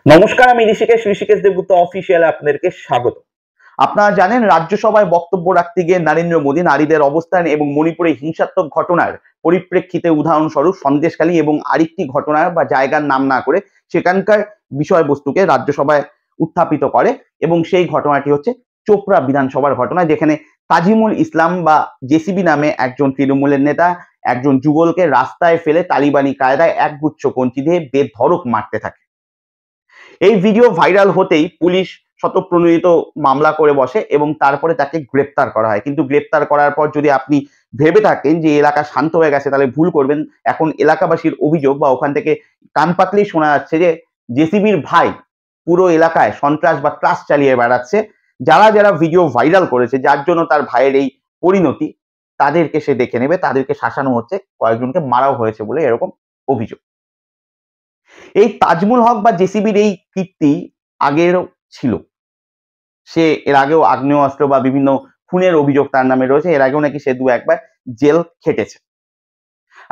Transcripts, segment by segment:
নমস্কার, আমি ঋষিকেশ দেবগুপ্ত অফিসিয়ালে আপনাদেরকে স্বাগত। আপনারা জানেন, রাজ্যসভায় বক্তব্য রাখতে গিয়ে নরেন্দ্র মোদী নারীদের অবস্থান এবং মণিপুরে হিংসাত্মক ঘটনার পরিপ্রেক্ষিতে উদাহরণস্বরূপ সন্দেশখালী এবং আরেকটি ঘটনার বা জায়গার নাম না করে সেখানকার বিষয়বস্তুকে রাজ্যসভায় উত্থাপিত করে এবং সেই ঘটনাটি হচ্ছে চোপড়া বিধানসভার ঘটনা, যেখানে তাজিমুল ইসলাম বা জেসিবি নামে একজন তৃণমূলের নেতা একজন যুগলকে রাস্তায় ফেলে তালিবানি কায়দায় একগুচ্ছ কঞ্চি দিয়ে বেধড়ক মারতে থাকে। এই ভিডিও ভাইরাল হতেই পুলিশ স্বতঃপ্রণোদিত মামলা করে বসে এবং তারপরে তাকে গ্রেপ্তার করা হয়। কিন্তু গ্রেপ্তার করার পর যদি আপনি ভেবে থাকেন যে এলাকা শান্ত হয়ে গেছে, তাহলে ভুল করবেন। এখন এলাকাবাসীর অভিযোগ বা ওখান থেকে কান পাতলেই শোনা যাচ্ছে যে জেসিবির ভাই পুরো এলাকায় সন্ত্রাস বা ত্রাস চালিয়ে বেড়াচ্ছে। যারা যারা ভিডিও ভাইরাল করেছে, যার জন্য তার ভাইয়ের এই পরিণতি, তাদেরকে সে দেখে নেবে, তাদেরকে শাসানো হচ্ছে, কয়েকজনকে মারাও হয়েছে বলে এরকম অভিযোগ। এই তাজমুল হক বা জেসিবির এই কীর্তি আগেরও ছিল। সে এর আগেও আগ্নেয়াস্ত্র বা বিভিন্ন খুনের অভিযোগ তার নামে রয়েছে। এর আগেও নাকি সে দু একবার জেল খেটেছে।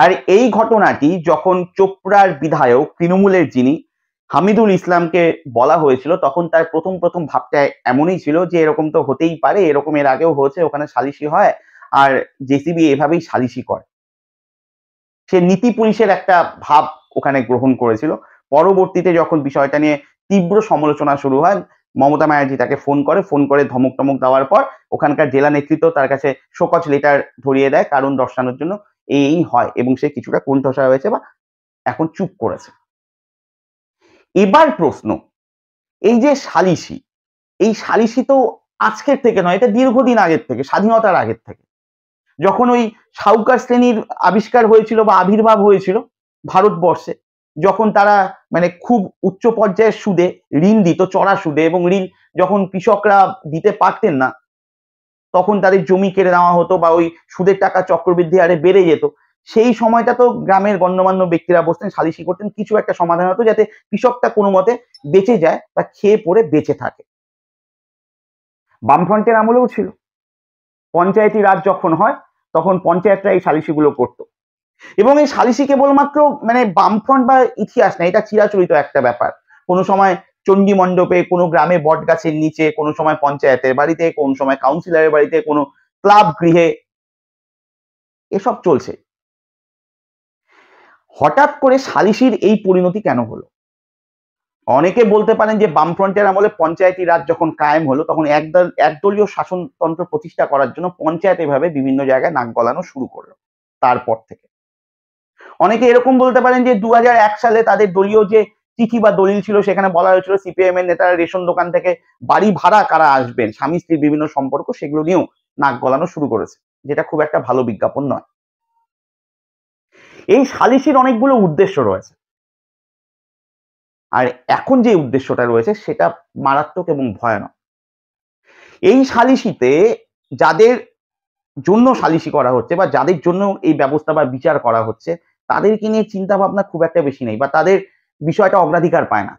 আর এই ঘটনাটি যখন চোপড়ার বিধায়ক তৃণমূলের যিনি হামিদুল ইসলামকে বলা হয়েছিল, তখন তার প্রথম ভাবটা এমনই ছিল যে এরকম তো হতেই পারে, এরকম এর আগেও হয়েছে, ওখানে সালিশি হয় আর জেসিবি এভাবেই সালিশি করে। সে নীতি পুলিশের একটা ভাব ওখানে গ্রহণ করেছিল। পরবর্তীতে যখন বিষয়টা নিয়ে তীব্র সমালোচনা শুরু হয়, মমতা ব্যানার্জি তাকে ফোন করে ধমক টমক দেওয়ার পর ওখানকার জেলা নেতৃত্ব তার কাছে শোকজ লেটার ধরিয়ে দেয় কারণ দর্শানোর জন্য। এই হয় এবং সে কিছুটা কোণঠাসা হয়েছে বা এখন চুপ করেছে। এবার প্রশ্ন, এই যে সালিশি, এই সালিশি তো আজকের থেকে নয়, এটা দীর্ঘদিন আগের থেকে, স্বাধীনতার আগের থেকে। যখন ওই সাউকার শ্রেণীর আবিষ্কার হয়েছিল বা আবির্ভাব হয়েছিল ভারতবর্ষে, যখন তারা মানে খুব উচ্চ পর্যায়ের সুদে ঋণ দিত, চড়া সুদে, এবং ঋণ যখন কৃষকরা দিতে পারতেন না তখন তাদের জমি কেড়ে নেওয়া হতো বা ওই সুদের টাকা চক্রবৃদ্ধি হারে বেড়ে যেত। সেই সময়টা তো গ্রামের গণ্যমান্য ব্যক্তিরা বসতেন, সালিশি করতেন, কিছু একটা সমাধান হতো যাতে কৃষকটা কোনো মতে বেঁচে যায় বা খেয়ে পড়ে বেঁচে থাকে। বামফ্রন্টের আমলেও ছিল। পঞ্চায়েতি রাজ যখন হয় তখন পঞ্চায়েতরা এই সালিশিগুলো করতো এবং এই সালিশি কেবলমাত্র মানে বামফ্রন্ট বা ইতিহাস না, এটা চিরাচরিত একটা ব্যাপার। কোনো সময় চণ্ডী মণ্ডপে, কোনো গ্রামে বট গাছের নিচে, কোনো সময় পঞ্চায়েতের বাড়িতে, কোনো সময় কাউন্সিলরের বাড়িতে, কোনো ক্লাব গৃহে, এসব চলছে। হঠাৎ করে সালিশির এই পরিণতি কেন হলো? অনেকে বলতে পারেন যে বামফ্রন্টের আমলে পঞ্চায়েতি রাজ যখন কায়েম হলো তখন একদলীয় শাসনতন্ত্র প্রতিষ্ঠা করার জন্য পঞ্চায়েত এভাবে বিভিন্ন জায়গায় নাক গলানো শুরু করলো তারপর থেকে। অনেকে এরকম বলতে পারেন যে 2001 সালে তাদের দলীয় যে চিঠি বা দলিল ছিল সেখানে বলা হয়েছিল সিপিআইএম এর নেতারা রেশন দোকান থেকে বাড়ি ভাড়া কারা আসবেন, স্বামী স্ত্রীর বিভিন্ন সম্পর্ক, সেগুলো নিয়েও নাক গলানো শুরু করেছে, যেটা খুব একটা ভালো বিজ্ঞাপন নয়। এই সালিশির অনেকগুলো উদ্দেশ্য রয়েছে, আর এখন যে উদ্দেশ্যটা রয়েছে সেটা মারাত্মক এবং ভয়ানক। এই সালিশিতে যাদের জন্য সালিশি করা হচ্ছে বা যাদের জন্য এই ব্যবস্থা বা বিচার করা হচ্ছে, তাদেরকে নিয়ে চিন্তা ভাবনা খুব একটা বেশি নেই বা তাদের বিষয়টা অগ্রাধিকার পায় না।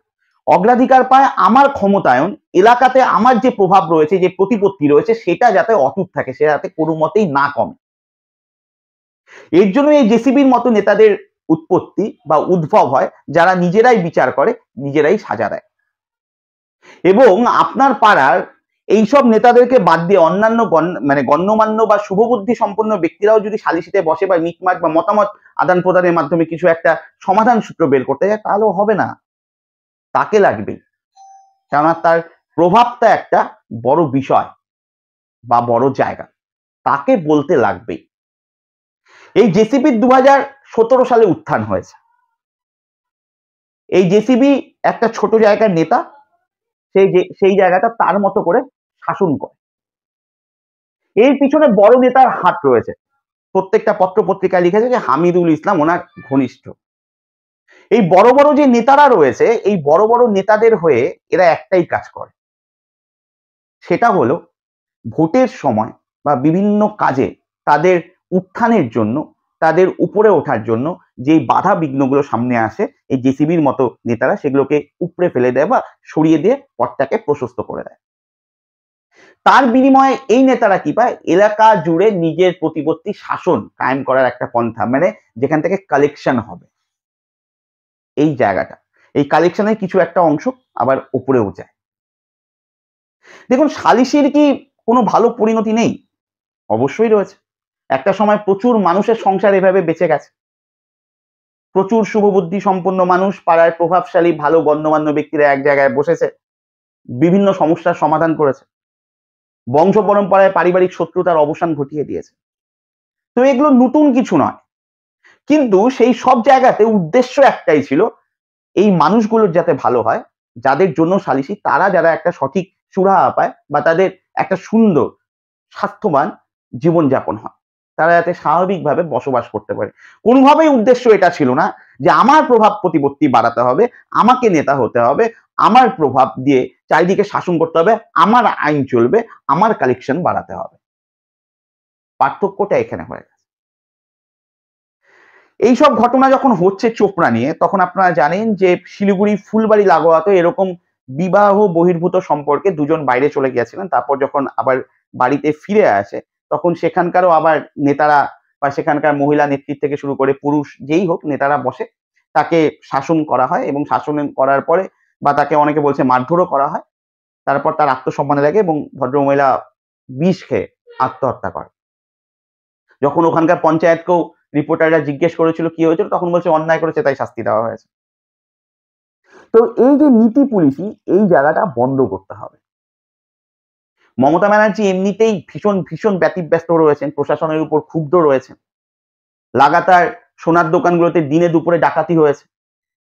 অগ্রাধিকার পায় আমার ক্ষমতায়ন, এলাকাতে আমার যে প্রভাব রয়েছে, যে প্রতিপত্তি রয়েছে, সেটা যাতে অটুট থাকে, সেটা যাতে কোনো মতেই না কমে। এর জন্য এই জেসিবির মতো নেতাদের উৎপত্তি বা উদ্ভব হয়, যারা নিজেরাই বিচার করে, নিজেরাই সাজা দেয়। এবং আপনার পাড়ার এইসব নেতাদেরকে বাদ দিয়ে অন্যান্য গণ্যমান্য বা শুভবুদ্ধি সম্পন্ন ব্যক্তিরাও যদি সালিশিতে বসে বা মিটমাট বা মতামত আদান প্রদানের মাধ্যমে কিছু একটা সমাধান সূত্র বের করতে যায়, তাহলেও হবে না, তাকে লাগবেই। কেননা তার প্রভাবটা একটা বড় বিষয় বা বড় জায়গা, তাকে বলতে লাগবেই। এই জেসিবির 2017 সালে উত্থান হয়েছে। এই জেসিবি একটা ছোট জায়গার নেতা, সেই জায়গাটা তার মতো করে শাসন করে। এর পিছনে বড় নেতার হাত রয়েছে। প্রত্যেকটা পত্র পত্রিকায় লিখেছে যে হামিদুল ইসলাম ওনার ঘনিষ্ঠ। এই বড় বড় যে নেতারা রয়েছে, এই বড় বড় নেতাদের হয়ে এরা একটাই কাজ করে, সেটা হলো ভোটের সময় বা বিভিন্ন কাজে তাদের উত্থানের জন্য, তাদের উপরে ওঠার জন্য যেই বাধা বিঘ্নগুলো সামনে আসে, এই জেসিবির মতো নেতারা সেগুলোকে উপড়ে ফেলে দেয় বা সরিয়ে দিয়ে পথটাকে প্রশস্ত করে দেয়। তার বিনিময়ে এই নেতারা কি পায়? এলাকা জুড়ে নিজের প্রতিপত্তি শাসন কায়েম করার একটা পন্থা, মানে যেখান থেকে কালেকশন হবে, এই জায়গাটা। এই কালেকশনের কিছু একটা অংশ আবার উপরেও যায়। দেখুন, সালিসির কি কোনো ভালো পরিণতি নেই? অবশ্যই রয়েছে। একটা সময় প্রচুর মানুষের সংসার এভাবে বেঁচে গেছে। প্রচুর শুভবুদ্ধি সম্পন্ন মানুষ, পাড়ায় প্রভাবশালী ভালো গণ্যমান্য ব্যক্তিরা এক জায়গায় বসেছে, বিভিন্ন সমস্যার সমাধান করেছে, বংশ পরম্পরায় পারিবারিক শত্রুতার অবসান ঘটিয়ে দিয়েছে। তো এগুলো নতুন কিছু নয়, কিন্তু সেই সব জায়গাতে উদ্দেশ্য একটাই ছিল, এই মানুষগুলোর যাতে ভালো হয়, যাদের জন্য সালিসি, তারা যারা একটা সঠিক সুরাহা পায় বা তাদের একটা সুন্দর স্বাস্থ্যবান জীবনযাপন হয়, তারা যাতে স্বাভাবিকভাবে বসবাস করতে পারে। কোনোভাবেই উদ্দেশ্য এটা ছিল না যে আমার প্রভাব প্রতিপত্তি বাড়াতে হবে, আমাকে নেতা হতে হবে, আমার প্রভাব দিয়ে চারিদিকে শাসন করতে হবে, আমার আইন চলবে, আমার কালেকশন বাড়াতে হবে। পার্থক্যটা এখানে হয়ে গেছে। এইসব ঘটনা যখন হচ্ছে চোপড়া নিয়ে, তখন আপনারা জানেন যে শিলিগুড়ি ফুলবাড়ি লাগোয়াতে এরকম বিবাহ বহির্ভূত সম্পর্কে দুজন বাইরে চলে গিয়েছিলেন। তারপর যখন আবার বাড়িতে ফিরে আসে, তখন সেখানকারও আবার নেতারা বা সেখানকার মহিলা নেতৃত্ব থেকে শুরু করে পুরুষ যেই হোক, নেতারা বসে তাকে শাসন করা হয় এবং শাসন করার পরে বা তাকে অনেকে বলছে মারধরও করা হয়। তারপর তার আত্মসম্মানে লাগে এবং ভদ্রমহিলা বিষ খেয়ে আত্মহত্যা করে। যখন ওখানকার পঞ্চায়েতকেও রিপোর্টাররা জিজ্ঞেস করেছিল কি হয়েছিল, তখন বলছে অন্যায় করেছে তাই শাস্তি দেওয়া হয়েছে। তো এই যে নীতি পুলিশি, এই জায়গাটা বন্ধ করতে হবে। মমতা ব্যানার্জি এমনিতেই ভীষণ ভীষণ ব্যতিব্যস্ত রয়েছেন, প্রশাসনের উপর ক্ষুব্ধ রয়েছেন। লাগাতার সোনার দোকানগুলোতে দিনে দুপুরে ডাকাতি হয়েছে,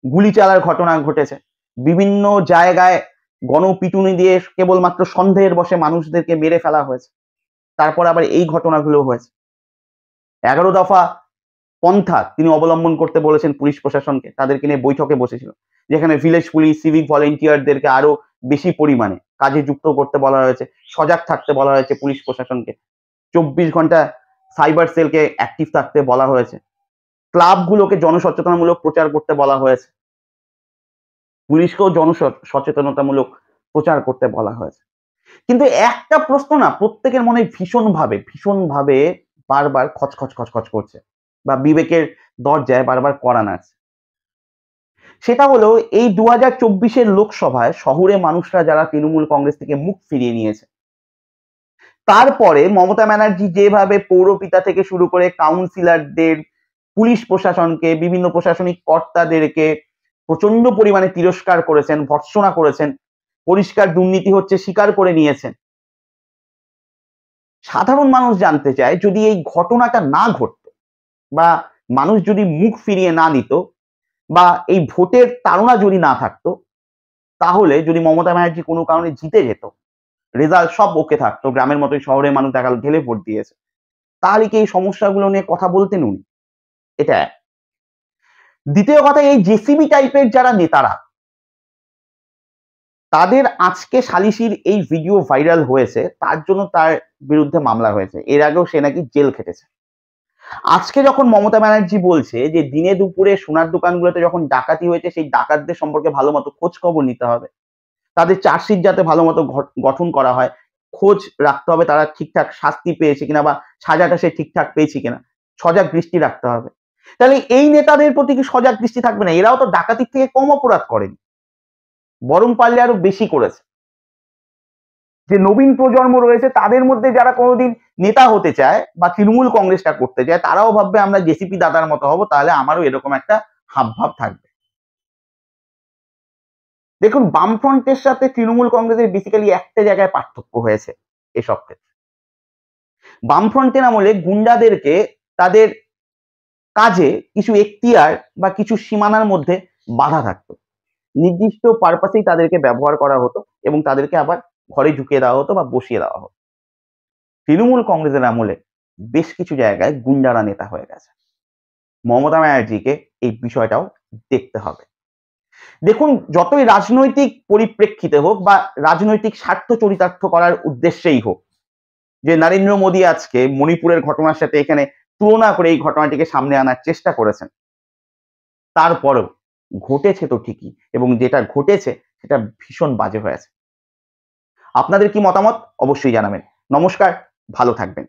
গুলি চালার ঘটনা ঘটেছে, বিভিন্ন জায়গায় গণপিটুনি দিয়ে কেবলমাত্র সন্দেহের বশে মানুষদেরকে মেরে ফেলা হয়েছে। তারপর আবার এই ঘটনাগুলো হয়েছে। 11 দফা পন্থা তিনি অবলম্বন করতে বলেছেন পুলিশ প্রশাসনকে, তাদেরকে নিয়ে বৈঠকে বসেছিল, যেখানে ভিলেজ পুলিশ, সিভিক ভলেন্টিয়ারদেরকে আরো বেশি পরিমাণে কাজে যুক্ত করতে বলা হয়েছে, সজাগ থাকতে বলা হয়েছে পুলিশ প্রশাসনকে, 24 ঘন্টা সাইবার সেলকে অ্যাক্টিভ থাকতে বলা হয়েছে, ক্লাবগুলোকে জনসচেতনামূলক প্রচার করতে বলা হয়েছে, পুলিশকেও জনসচেতনতামূলক প্রচার করতে বলা হয়েছে। কিন্তু একটা প্রশ্ন না প্রত্যেকের মনে ভীষণভাবে ভীষণভাবে বারবার খচখচ খচখচ করছে বা বিবেকের দরজায় বারবার কড়া নাড়ছে। সেটা হলো এই 2024-এর লোকসভায় শহুরে মানুষরা যারা তৃণমূল কংগ্রেস থেকে মুখ ফিরিয়ে নিয়েছে, তারপরে মমতা ব্যানার্জি যেভাবে পৌরপিতা থেকে শুরু করে কাউন্সিলরদের, পুলিশ প্রশাসনকে, বিভিন্ন প্রশাসনিক কর্তাদেরকে প্রচন্ড পরিমাণে তিরস্কার করেছেন, ভর্ৎসনা করেছেন, পরিষ্কার দুর্নীতি হচ্ছে স্বীকার করে নিয়েছেন। সাধারণ মানুষ জানতে চায়, যদি এই ঘটনাটা না ঘটতো বা মানুষ যদি মুখ ফিরিয়ে না নিত বা এই ভোটের তাড়না যদি না থাকতো, তাহলে যদি মমতা ব্যানার্জি কোনো কারণে জিতে যেত, রেজাল্ট সব ওকে থাকতো, গ্রামের মতোই শহরের মানুষ দেখাল ঢেলে ভোট দিয়েছে, তাহলে কি এই সমস্যাগুলো নিয়ে কথা বলতেন উনি? এটা এক। দ্বিতীয় কথা, এই জেসিবি টাইপের যারা নেতারা, তাদের আজকে সালিসির এই ভিডিও ভাইরাল হয়েছে, তার জন্য তার বিরুদ্ধে মামলা হয়েছে। এর আগেও সে নাকি জেল খেটেছে। আজকে যখন মমতা ব্যানার্জি বলছে যে দিনে দুপুরে সোনার দোকানগুলোতে যখন ডাকাতি হয়েছে, সেই ডাকাতদের সম্পর্কে ভালো মতো খোঁজ খবর নিতে হবে, তাদের চার্জশিট যাতে ভালো মতো গঠন করা হয়, খোঁজ রাখতে হবে তারা ঠিকঠাক শাস্তি পেয়েছে কিনা বা সাজাটা সে ঠিকঠাক পেয়েছে কিনা, সজাগ দৃষ্টি রাখতে হবে। তাহলে এই নেতাদের প্রতি কি সজাগ দৃষ্টি থাকবে না? এরাও তো ডাকাতির থেকে কম অপরাধ করেনি, বরং পারলে আরো বেশি করেছে। যে নবীন প্রজন্ম রয়েছে, তাদের মধ্যে যারা কোনোদিন নেতা হতে চায় বা তৃণমূল কংগ্রেসটা করতে চায়, তারাও ভাববে আমরা জেসিপি দাদার মতো হব, তাহলে আমারও এরকম একটা হাবভাব থাকবে। দেখুন, বামফ্রন্টের সাথে তৃণমূল কংগ্রেসের বেসিক্যালি একটা জায়গায় পার্থক্য হয়েছে এসব ক্ষেত্রে। বামফ্রন্টের আমলে গুন্ডাদেরকে তাদের কাজে কিছু এখতিয়ার বা কিছু সীমানার মধ্যে বাধা থাকতো, নির্দিষ্ট পারপাসেই তাদেরকে ব্যবহার করা হতো এবং তাদেরকে আবার ঘরে ঢুকিয়ে দেওয়া হতো বা বসিয়ে দেওয়া হতো। তৃণমূল কংগ্রেসের আমলে বেশ কিছু জায়গায় গুন্ডারা নেতা হয়ে গেছে। মমতা ব্যানার্জিকে এই বিষয়টাও দেখতে হবে। দেখুন, যতই রাজনৈতিক পরিপ্রেক্ষিতে হোক বা রাজনৈতিক স্বার্থ চরিতার্থ করার উদ্দেশ্যেই হোক, যে নরেন্দ্র মোদী আজকে মণিপুরের ঘটনার সাথে এখানে তুলনা করে এই ঘটনাটিকে সামনে আনার চেষ্টা করেছেন, তারপরেও ঘটেছে তো ঠিকই, এবং যেটা ঘটেছে সেটা ভীষণ বাজে হয়েছে। আপনাদের কি মতামত অবশ্যই জানাবেন। নমস্কার, ভালো থাকবেন।